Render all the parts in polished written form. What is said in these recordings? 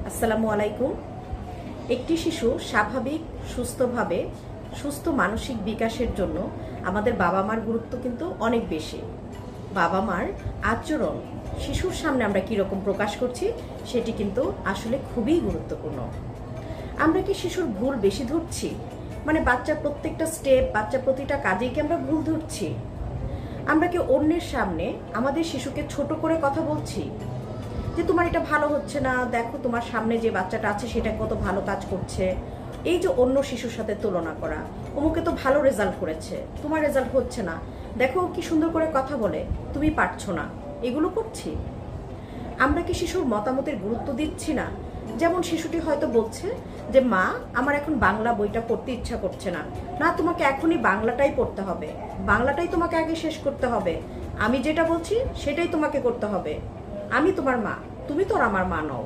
আসসালামু আলাইকুম। একটি শিশু স্বাভাবিক সুস্থভাবে সুস্থ মানসিক বিকাশের জন্য আমাদের বাবা মার গুরুত্ব কিন্তু অনেক বেশি। বাবা মার আচরণ শিশুর সামনে আমরা কীরকম প্রকাশ করছি সেটি কিন্তু আসলে খুবই গুরুত্বপূর্ণ। আমরা কি শিশুর ভুল বেশি ধরছি? মানে বাচ্চার প্রত্যেকটা স্টেপ, বাচ্চার প্রতিটা কাজেই কি আমরা ভুল ধরছি? আমরা কি অন্যের সামনে আমাদের শিশুকে ছোট করে কথা বলছি যে তোমার এটা ভালো হচ্ছে না, দেখো তোমার সামনে যে বাচ্চাটা আছে সেটা কত ভালো কাজ করছে। এই যে অন্য শিশুর সাথে তুলনা করা, অমুকে তো ভালো রেজাল্ট করেছে, তোমার রেজাল্ট হচ্ছে না, দেখো কি সুন্দর করে কথা বলে, তুমি পারছো না, এগুলো করছি। আমরা কি শিশুর মতামতের গুরুত্ব দিচ্ছি না? যেমন শিশুটি হয়তো বলছে যে মা, আমার এখন বাংলা বইটা পড়তে ইচ্ছা করছে না। না, তোমাকে এখনই বাংলাটাই পড়তে হবে, বাংলাটাই তোমাকে আগে শেষ করতে হবে, আমি যেটা বলছি সেটাই তোমাকে করতে হবে, আমি তোমার মা, তুমি তো আমার মা নও।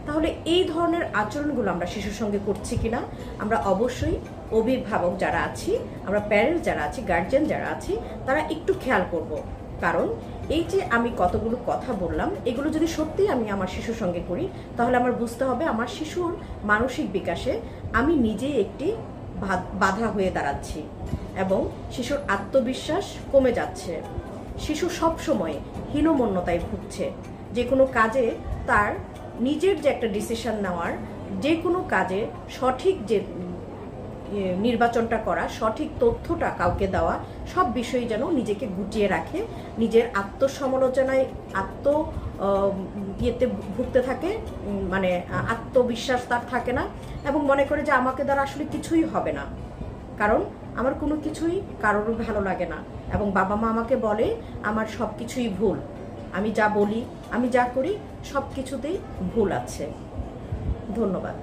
তাহলে এই ধরনের আচরণগুলো আমরা শিশুর সঙ্গে করছি কিনা আমরা অবশ্যই অভিভাবক যারা আছি, আমরা প্যারেন্টস যারা আছি, গার্জিয়ান যারা আছি, তারা একটু খেয়াল করব। কারণ এই যে আমি কতগুলো কথা বললাম, এগুলো যদি সত্যি আমি আমার শিশুর সঙ্গে করি তাহলে আমার বুঝতে হবে আমার শিশুর মানসিক বিকাশে আমি নিজেই একটি বাধা হয়ে দাঁড়াচ্ছি এবং শিশুর আত্মবিশ্বাস কমে যাচ্ছে। শিশু সব সময় হীনমন্যতায় ভুগছে। যে কোনো কাজে তার নিজের যে একটা ডিসিশন নেওয়ার, যে কোনো কাজে সঠিক যে নির্বাচনটা করা, সঠিক তথ্যটা কাউকে দেওয়া, সব বিষয়ে যেন নিজেকে গুটিয়ে রাখে, নিজের আত্মসমালোচনায় ইয়েতে ভুগতে থাকে, মানে আত্মবিশ্বাস তার থাকে না এবং মনে করে যে আমাকে দ্বারা আসলে কিছুই হবে না, কারণ আমার কোনো কিছুই কারোর ভালো লাগে না এবং বাবা মা আমাকে বলে আমার সব কিছুই ভুল, আমি যা বলি, আমি যা করি সব কিছুতেই ভুল আছে। ধন্যবাদ।